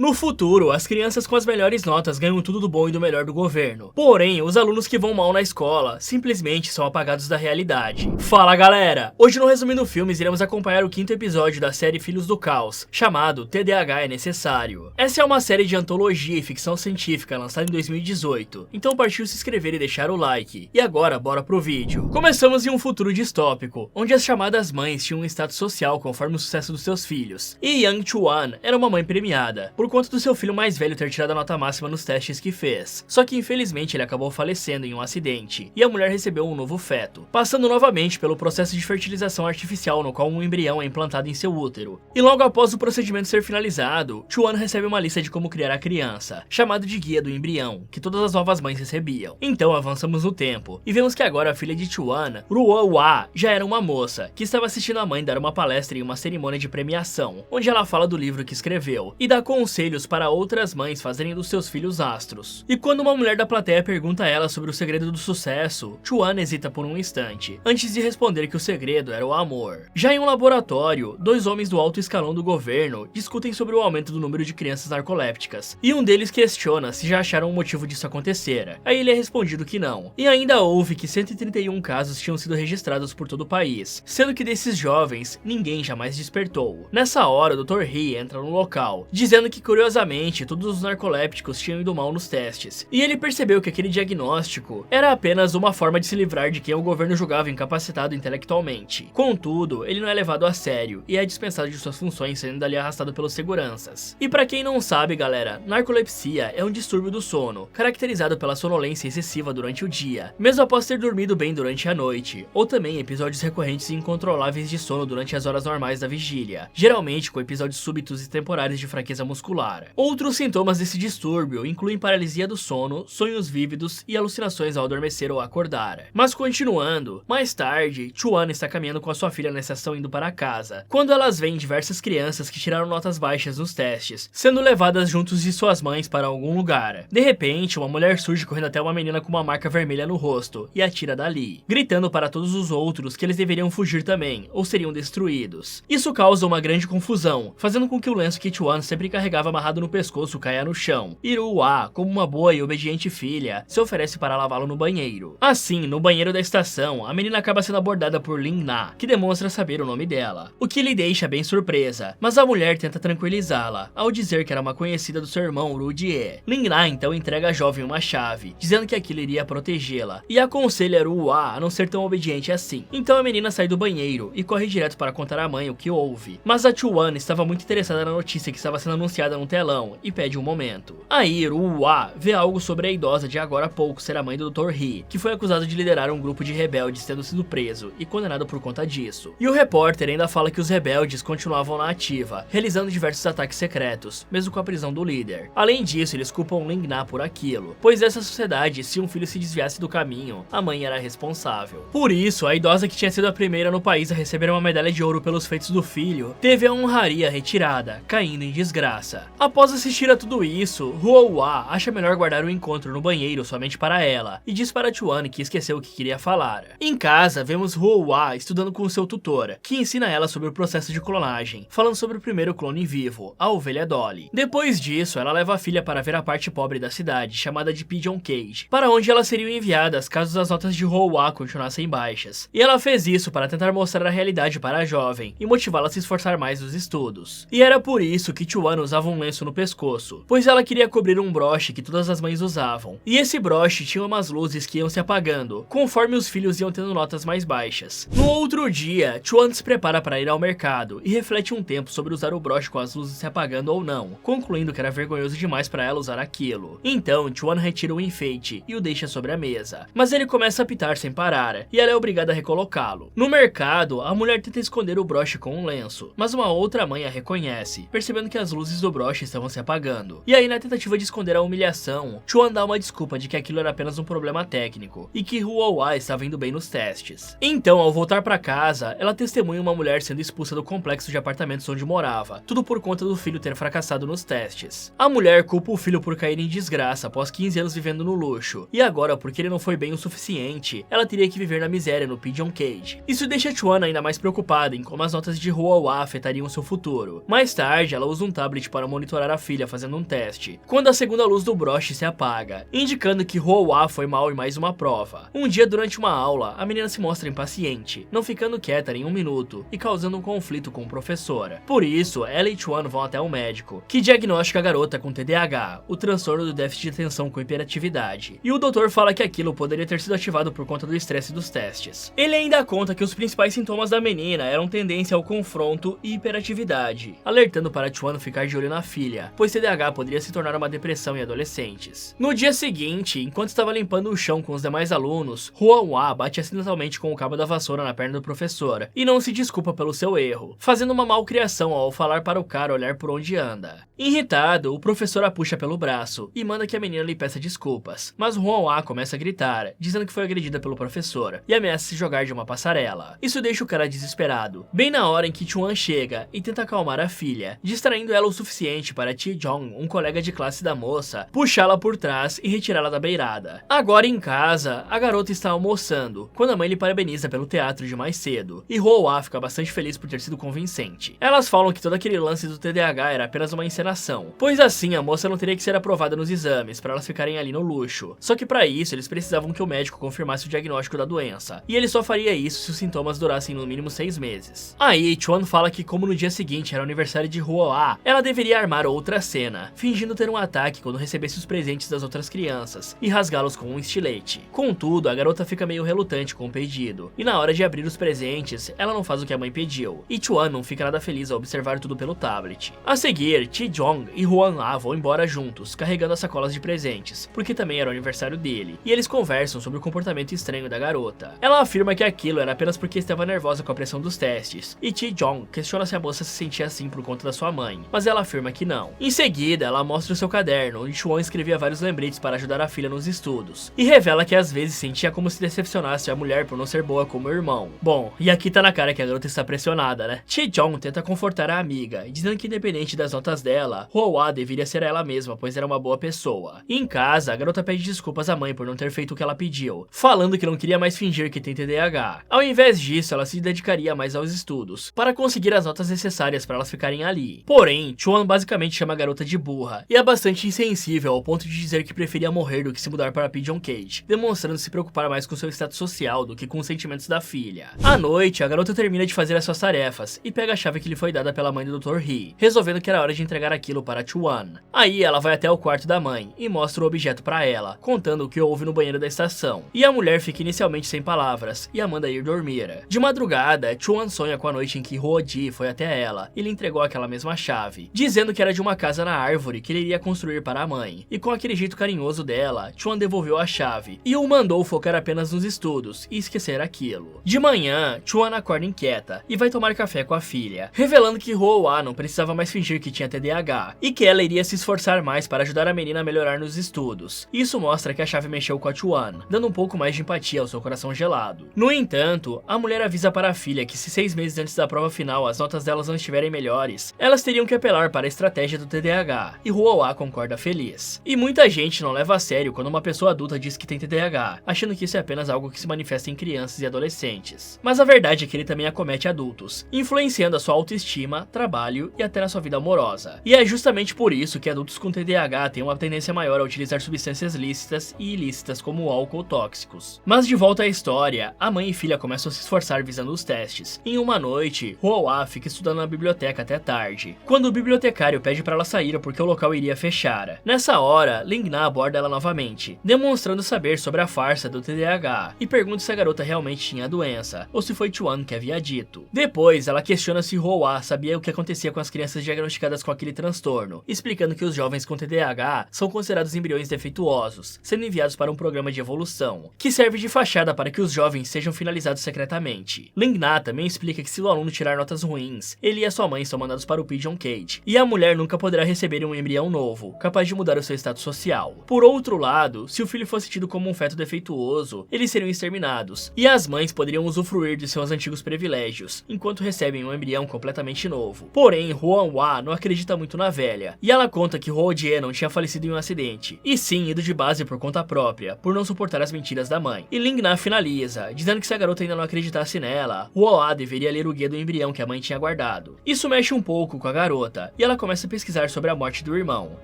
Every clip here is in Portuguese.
No futuro, as crianças com as melhores notas ganham tudo do bom e do melhor do governo. Porém, os alunos que vão mal na escola simplesmente são apagados da realidade. Fala galera! Hoje no Resumindo Filmes iremos acompanhar o 5º episódio da série Filhos do Caos, chamado TDAH é Necessário. Essa é uma série de antologia e ficção científica lançada em 2018, então partiu se inscrever e deixar o like. E agora bora pro vídeo. Começamos em um futuro distópico, onde as chamadas mães tinham um status social conforme o sucesso dos seus filhos. E Yang Chuan era uma mãe premiada, por conta do seu filho mais velho ter tirado a nota máxima nos testes que fez. Só que infelizmente ele acabou falecendo em um acidente, e a mulher recebeu um novo feto, passando novamente pelo processo de fertilização artificial no qual um embrião é implantado em seu útero. E logo após o procedimento ser finalizado, Chuan recebe uma lista de como criar a criança, chamada de Guia do Embrião, que todas as novas mães recebiam. Então avançamos no tempo, e vemos que agora a filha de Chuan, Ruo Hua, já era uma moça, que estava assistindo a mãe dar uma palestra em uma cerimônia de premiação, onde ela fala do livro que escreveu, e dá conselhos para outras mães fazerem dos seus filhos astros. E quando uma mulher da plateia pergunta a ela sobre o segredo do sucesso, Chuan hesita por um instante, antes de responder que o segredo era o amor. Já em um laboratório, dois homens do alto escalão do governo discutem sobre o aumento do número de crianças narcolépticas, e um deles questiona se já acharam um motivo disso acontecer. Aí ele é respondido que não. E ainda houve que 131 casos tinham sido registrados por todo o país, sendo que desses jovens, ninguém jamais despertou. Nessa hora, o Dr. He entra no local, dizendo que curiosamente todos os narcolépticos tinham ido mal nos testes, e ele percebeu que aquele diagnóstico era apenas uma forma de se livrar de quem o governo julgava incapacitado intelectualmente. Contudo, ele não é levado a sério e é dispensado de suas funções, sendo dali arrastado pelos seguranças. E pra quem não sabe galera, narcolepsia é um distúrbio do sono, caracterizado pela sonolência excessiva durante o dia, mesmo após ter dormido bem durante a noite, ou também episódios recorrentes e incontroláveis de sono durante as horas normais da vigília, geralmente com episódios súbitos e temporários de fraqueza muscular. Outros sintomas desse distúrbio incluem paralisia do sono, sonhos vívidos e alucinações ao adormecer ou acordar. Mas continuando, mais tarde, Chuan está caminhando com a sua filha na estação indo para casa, quando elas veem diversas crianças que tiraram notas baixas nos testes, sendo levadas juntos de suas mães para algum lugar. De repente, uma mulher surge correndo até uma menina com uma marca vermelha no rosto e atira dali, gritando para todos os outros que eles deveriam fugir também, ou seriam destruídos. Isso causa uma grande confusão, fazendo com que o lenço que Chuan sempre carregava amarrado no pescoço caia no chão. E Ruo, como uma boa e obediente filha, se oferece para lavá-lo no banheiro. Assim, no banheiro da estação, a menina acaba sendo abordada por Lin Na, que demonstra saber o nome dela, o que lhe deixa bem surpresa, mas a mulher tenta tranquilizá-la, ao dizer que era uma conhecida do seu irmão Ru Jie. Lin Na então entrega a jovem uma chave, dizendo que aquilo iria protegê-la, e aconselha Ruo a não ser tão obediente assim. Então a menina sai do banheiro e corre direto para contar à mãe o que houve, mas a Chuan estava muito interessada na notícia que estava sendo anunciada no telão e pede um momento. Aí Ruo vê algo sobre a idosa de agora há pouco ser a mãe do Dr. He, que foi acusado de liderar um grupo de rebeldes tendo sido preso e condenado por conta disso. E o repórter ainda fala que os rebeldes continuavam na ativa, realizando diversos ataques secretos, mesmo com a prisão do líder. Além disso, eles culpam Lin Na por aquilo, pois nessa sociedade, se um filho se desviasse do caminho, a mãe era responsável. Por isso, a idosa que tinha sido a primeira no país a receber uma medalha de ouro pelos feitos do filho, teve a honraria retirada, caindo em desgraça. Após assistir a tudo isso, Ruo acha melhor guardar o encontro no banheiro somente para ela, e diz para Chuan que esqueceu o que queria falar. Em casa, vemos Ruo estudando com seu tutor, que ensina ela sobre o processo de clonagem, falando sobre o primeiro clone vivo, a ovelha Dolly. Depois disso, ela leva a filha para ver a parte pobre da cidade, chamada de Pigeon Cage, para onde elas seriam enviadas caso as notas de Ruo continuassem baixas. E ela fez isso para tentar mostrar a realidade para a jovem, e motivá-la a se esforçar mais nos estudos. E era por isso que Chuan usava um lenço no pescoço, pois ela queria cobrir um broche que todas as mães usavam. E esse broche tinha umas luzes que iam se apagando, conforme os filhos iam tendo notas mais baixas. No outro dia, Chuan se prepara para ir ao mercado e reflete um tempo sobre usar o broche com as luzes se apagando ou não, concluindo que era vergonhoso demais para ela usar aquilo. Então, Chuan retira o enfeite e o deixa sobre a mesa, mas ele começa a apitar sem parar, e ela é obrigada a recolocá-lo. No mercado, a mulher tenta esconder o broche com um lenço, mas uma outra mãe a reconhece, percebendo que as luzes do broche estavam se apagando. E aí, na tentativa de esconder a humilhação, Chuan dá uma desculpa de que aquilo era apenas um problema técnico, e que Ruo estava indo bem nos testes. Então, ao voltar para casa, ela testemunha uma mulher sendo expulsa do complexo de apartamentos onde morava, tudo por conta do filho ter fracassado nos testes. A mulher culpa o filho por cair em desgraça após 15 anos vivendo no luxo, e agora, porque ele não foi bem o suficiente, ela teria que viver na miséria no Pigeon Cage. Isso deixa Chuan ainda mais preocupada em como as notas de Ruo afetariam seu futuro. Mais tarde, ela usa um tablet para monitorar a filha fazendo um teste, quando a segunda luz do broche se apaga, indicando que Hwa foi mal em mais uma prova. Um dia durante uma aula, a menina se mostra impaciente, não ficando quieta nem um minuto e causando um conflito com a professora. Por isso, ela e Chuan vão até um médico, que diagnostica a garota com TDAH, o transtorno do déficit de atenção com hiperatividade. E o doutor fala que aquilo poderia ter sido ativado por conta do estresse dos testes. Ele ainda conta que os principais sintomas da menina eram tendência ao confronto e hiperatividade, alertando para Chuan ficar de olho na filha, pois TDAH poderia se tornar uma depressão em adolescentes. No dia seguinte, enquanto estava limpando o chão com os demais alunos, Hwa bate acidentalmente com o cabo da vassoura na perna do professor e não se desculpa pelo seu erro, fazendo uma malcriação ao falar para o cara olhar por onde anda. Irritado, o professor a puxa pelo braço e manda que a menina lhe peça desculpas, mas Hwa começa a gritar, dizendo que foi agredida pelo professor e ameaça se jogar de uma passarela. Isso deixa o cara desesperado, bem na hora em que Chuan chega e tenta acalmar a filha, distraindo ela o suficiente para Tae-jong, um colega de classe da moça, puxá-la por trás e retirá-la da beirada. Agora em casa, a garota está almoçando, quando a mãe lhe parabeniza pelo teatro de mais cedo, e Hwa fica bastante feliz por ter sido convincente. Elas falam que todo aquele lance do TDAH era apenas uma encenação, pois assim a moça não teria que ser aprovada nos exames para elas ficarem ali no luxo. Só que para isso eles precisavam que o médico confirmasse o diagnóstico da doença, e ele só faria isso se os sintomas durassem no mínimo 6 meses. Aí Chuan fala que como no dia seguinte era o aniversário de Hwa, ela deveria armar outra cena, fingindo ter um ataque quando recebesse os presentes das outras crianças e rasgá-los com um estilete. Contudo, a garota fica meio relutante com o pedido, e na hora de abrir os presentes, ela não faz o que a mãe pediu, e Chuan não fica nada feliz ao observar tudo pelo tablet. A seguir, Tae-jong e Hwa vão embora juntos, carregando as sacolas de presentes, porque também era o aniversário dele, e eles conversam sobre o comportamento estranho da garota. Ela afirma que aquilo era apenas porque estava nervosa com a pressão dos testes, e Tae-jong questiona se a moça se sentia assim por conta da sua mãe, mas ela afirma que não. Em seguida, ela mostra o seu caderno, onde Chuan escrevia vários lembretes para ajudar a filha nos estudos, e revela que às vezes sentia como se decepcionasse a mulher por não ser boa como o irmão. Bom, e aqui tá na cara que a garota está pressionada, né? Tae-jong tenta confortar a amiga, dizendo que independente das notas dela, Hwa deveria ser ela mesma, pois era uma boa pessoa. E em casa, a garota pede desculpas à mãe por não ter feito o que ela pediu, falando que não queria mais fingir que tem TDAH. Ao invés disso, ela se dedicaria mais aos estudos, para conseguir as notas necessárias para elas ficarem ali. Porém, Chuan basicamente chama a garota de burra, e é bastante insensível ao ponto de dizer que preferia morrer do que se mudar para Pigeoncage, demonstrando se preocupar mais com seu status social do que com os sentimentos da filha. À noite, a garota termina de fazer as suas tarefas e pega a chave que lhe foi dada pela mãe do Dr. Hee, resolvendo que era hora de entregar aquilo para Chuan. Aí ela vai até o quarto da mãe e mostra o objeto para ela, contando o que houve no banheiro da estação. E a mulher fica inicialmente sem palavras e a manda ir dormir. De madrugada, Chuan sonha com a noite em que Hodi foi até ela e lhe entregou aquela mesma chave, dizendo que era de uma casa na árvore que ele iria construir para a mãe. E com aquele jeito carinhoso dela, Chuan devolveu a chave e o mandou focar apenas nos estudos e esquecer aquilo. De manhã, Chuan acorda inquieta e vai tomar café com a filha, revelando que Hwa não precisava mais fingir que tinha TDAH e que ela iria se esforçar mais para ajudar a menina a melhorar nos estudos. Isso mostra que a chave mexeu com a Chuan, dando um pouco mais de empatia ao seu coração gelado. No entanto, a mulher avisa para a filha que se 6 meses antes da prova final as notas delas não estiverem melhores, elas teriam que apelar para a estratégia do TDAH, e Hwa concorda feliz. E muita gente não leva a sério quando uma pessoa adulta diz que tem TDAH, achando que isso é apenas algo que se manifesta em crianças e adolescentes. Mas a verdade é que ele também acomete adultos, influenciando a sua autoestima, trabalho e até na sua vida amorosa. E é justamente por isso que adultos com TDAH têm uma tendência maior a utilizar substâncias lícitas e ilícitas como o álcool tóxicos. Mas de volta à história, a mãe e filha começam a se esforçar visando os testes. Em uma noite, Hwa fica estudando na biblioteca até tarde, quando o bibliotecário pede para ela sair porque o local iria fechar. Nessa hora, Ling-na aborda ela novamente, demonstrando saber sobre a farsa do TDAH, e pergunta se a garota realmente tinha a doença, ou se foi Chuan que havia dito. Depois, ela questiona se Hwa sabia o que acontecia com as crianças diagnosticadas com aquele transtorno, explicando que os jovens com TDAH são considerados embriões defeituosos, sendo enviados para um programa de evolução, que serve de fachada para que os jovens sejam finalizados secretamente. Ling-na também explica que se o aluno tirar notas ruins, ele e a sua mãe são mandados para o Pigeoncage, e a mulher nunca poderá receber um embrião novo, capaz de mudar o seu status social. Por outro lado, se o filho fosse tido como um feto defeituoso, eles seriam exterminados, e as mães poderiam usufruir de seus antigos privilégios, enquanto recebem um embrião completamente novo. Porém, Hwa não acredita muito na velha, e ela conta que Hojie não tinha falecido em um acidente, e sim ido de base por conta própria, por não suportar as mentiras da mãe. E Ling-na finaliza, dizendo que se a garota ainda não acreditasse nela, Hwa deveria ler o guia do embrião que a mãe tinha guardado. Isso mexe um pouco com a garota, e ela começa a pesquisar sobre a morte do irmão,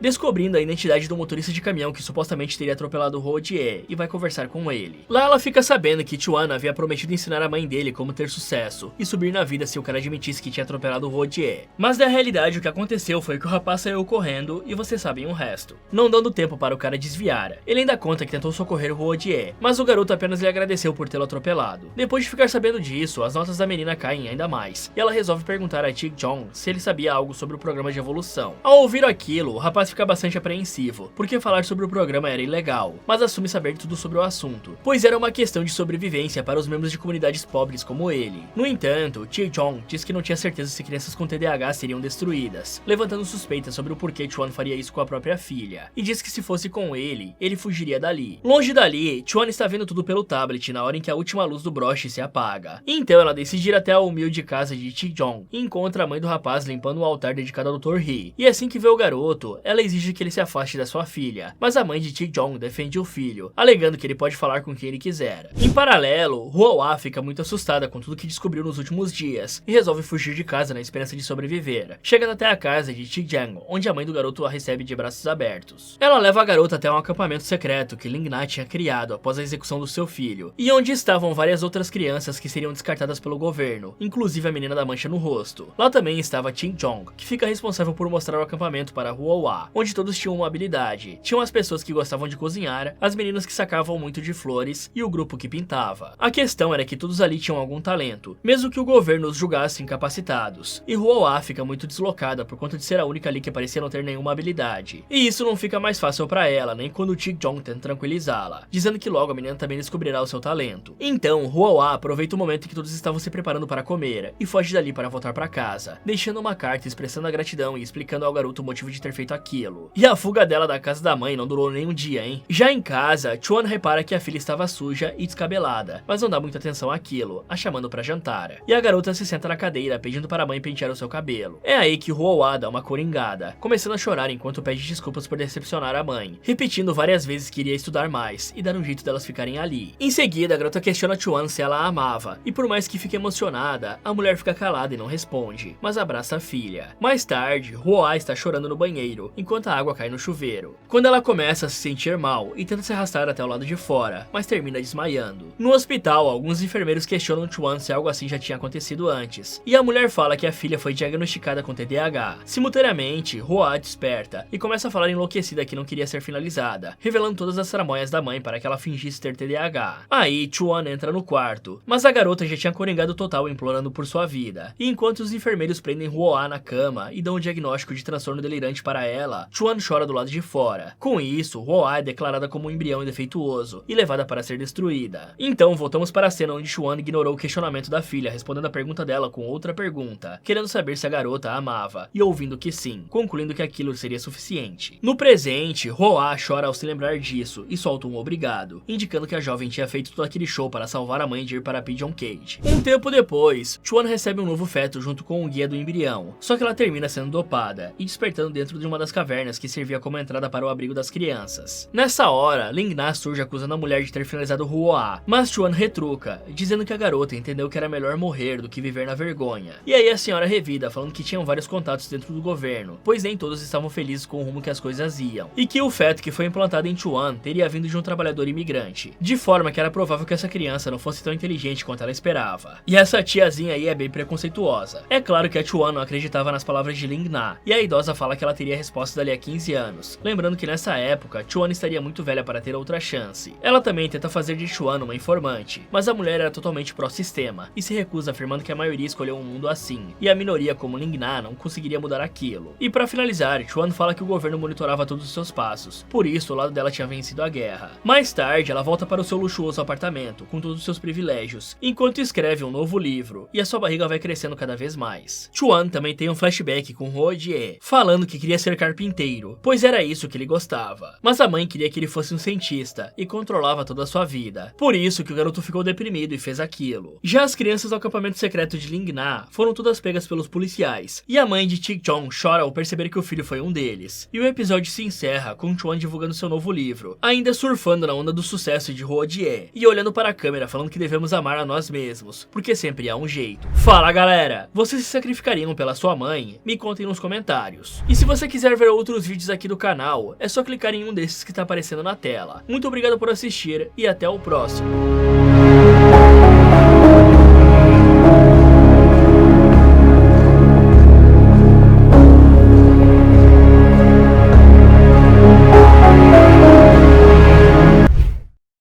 descobrindo a identidade do motorista de caminhão que supostamente teria atropelado Hoo-jae e vai conversar com ele. Lá ela fica sabendo que Chuan havia prometido ensinar a mãe dele como ter sucesso e subir na vida se o cara admitisse que tinha atropelado Hoo-jae. Mas na realidade o que aconteceu foi que o rapaz saiu correndo e vocês sabem o resto. Não dando tempo para o cara desviar, ele ainda conta que tentou socorrer o Hoo-jae, mas o garoto apenas lhe agradeceu por tê-lo atropelado. Depois de ficar sabendo disso, as notas da menina caem ainda mais, e ela resolve perguntar a Tae-jong se ele sabia algo sobre o programa de evolução. Ao ouvir aquilo, o rapaz fica bastante apreensivo, porque falar sobre o programa era ilegal, mas assume saber tudo sobre o assunto, pois era uma questão de sobrevivência para os membros de comunidades pobres como ele. No entanto, Tae-jong diz que não tinha certeza se crianças com TDAH seriam destruídas, levantando suspeitas sobre o porquê Chuan faria isso com a própria filha, e diz que se fosse com ele fugiria dali. Longe dali, Chuan está vendo tudo pelo tablet na hora em que a última luz do broche se apaga. Então ela decide ir até a humilde casa de Tae-jong e encontra a mãe do rapaz limpando o altar dedicado ao Dr. Hee. E assim que vê o garoto, ela exige que ele se afaste da sua filha, mas a mãe de Tae-jong defende o filho, alegando que ele pode falar com quem ele quiser. Em paralelo, Hoo-ah fica muito assustada com tudo que descobriu nos últimos dias e resolve fugir de casa na esperança de sobreviver, chegando até a casa de Tae-jang, onde a mãe do garoto a recebe de braços abertos. Ela leva a garota até um acampamento secreto que Ling-na tinha criado após a execução do seu filho, e onde estavam várias outras crianças que seriam descartadas pelo governo, inclusive a menina da mancha no rosto. Lá também estava Tae-jong, que fica responsável por mostrar o acampamento para Hoo-ah, onde todos tinham uma habilidade. Tinham as pessoas que gostavam de cozinhar, as meninas que sacavam muito de flores e o grupo que pintava. A questão era que todos ali tinham algum talento, mesmo que o governo os julgasse incapacitados, e Hoo-ah fica muito deslocada por conta de ser a única ali que parecia não ter nenhuma habilidade. E isso não fica mais fácil para ela, nem quando Tae-jong tenta tranquilizá-la, dizendo que logo a menina também descobrirá o seu talento. Então, Hoo-ah aproveita o momento em que todos estavam se preparando para comer e foge dali para voltar para casa, deixando uma carta expressando a gratidão e explicando ao garoto o motivo de ter feito aquilo. E a fuga dela da casa da mãe não durou nem um dia, hein? Já em casa, Chuan repara que a filha estava suja e descabelada, mas não dá muita atenção àquilo, a chamando para jantar. E a garota se senta na cadeira pedindo para a mãe pentear o seu cabelo. É aí que Hoo-ah dá uma coringada, começando a chorar enquanto pede desculpas por decepcionar a mãe, repetindo várias vezes que iria estudar mais e dar um jeito delas ficarem ali. Em seguida, a garota questiona Chuan se ela a amava, e por mais que fique emocionada, a mulher fica calada e não responde, mas abraça a filha. Mais tarde, Hoo-ah está chorando no banheiro, enquanto a água cai no chuveiro, quando ela começa a se sentir mal e tenta se arrastar até o lado de fora, mas termina desmaiando. No hospital, alguns enfermeiros questionam Chuan se algo assim já tinha acontecido antes, e a mulher fala que a filha foi diagnosticada com TDAH. Simultaneamente, Hoo-ah desperta e começa a falar enlouquecida que não queria ser finalizada, revelando todas as tramóias da mãe para que ela fingisse ter TDAH. Aí, Chuan entra no quarto, mas a garota já tinha coringado total implorando por sua vida, e enquanto os enfermeiros prendem Hoo-ah na cama e dão um diagnóstico de transtorno delirante para ela, Chuan chora do lado de fora. Com isso, Hoo-ah é declarada como um embrião indefeituoso e levada para ser destruída. Então, voltamos para a cena onde Chuan ignorou o questionamento da filha, respondendo a pergunta dela com outra pergunta, querendo saber se a garota a amava, e ouvindo que sim, concluindo que aquilo seria suficiente. No presente, Hoo-ah chora ao se lembrar disso e solta um obrigado, indicando que a jovem tinha feito todo aquele show para salvar a mãe de ir para Pigeon Cage. Um tempo depois, Chuan recebe um novo feto junto com o guia do embrião, só que ela termina sendo dopada e despertando dentro de uma das cavernas que servia como entrada para o abrigo das crianças. Nessa hora, Ling-na surge acusando a mulher de ter finalizado Hoo-ah, mas Chuan retruca, dizendo que a garota entendeu que era melhor morrer do que viver na vergonha. E aí a senhora revida, falando que tinham vários contatos dentro do governo, pois nem todos estavam felizes com o rumo que as coisas iam, e que o feto que foi implantado em Chuan teria vindo de um trabalhador imigrante, de forma que era provável que essa criança não fosse tão inteligente quanto ela esperava. E essa tiazinha aí é bem preconceituosa. É claro que a Chuan não acreditava nas palavras de Ling-na, e a idosa fala que ela teria resposta dali a 15 anos, lembrando que nessa época, Chuan estaria muito velha para ter outra chance. Ela também tenta fazer de Chuan uma informante, mas a mulher era totalmente pró-sistema, e se recusa afirmando que a maioria escolheu um mundo assim, e a minoria como Ling-na não conseguiria mudar aquilo. E para finalizar, Chuan fala que o governo monitorava todos os seus passos, por isso o lado dela tinha vencido a guerra. Mais tarde, ela volta para o seu luxuoso apartamento, com todos os seus privilégios, enquanto escreve um novo livro, e a sua barriga vai crescendo cada vez mais. Chuan também tem um flashback com Hoo-jae, falando que queria ser carpinteiro, pois era isso que ele gostava. Mas a mãe queria que ele fosse um cientista, e controlava toda a sua vida. Por isso que o garoto ficou deprimido e fez aquilo. Já as crianças do acampamento secreto de Ling-na foram todas pegas pelos policiais, e a mãe de Tae-jong chora ao perceber que o filho foi um deles. E o episódio se encerra com Chuan divulgando seu novo livro, ainda surfando na onda do sucesso de Hoo-jae, e olhando para a câmera falando que devemos amar a nós mesmos, porque sempre há um jeito. Fala galera, vocês se sacrificariam pela sua mãe? Me contem aqui nos comentários. E se você quiser ver outros vídeos aqui do canal, é só clicar em um desses que tá aparecendo na tela. Muito obrigado por assistir e até o próximo.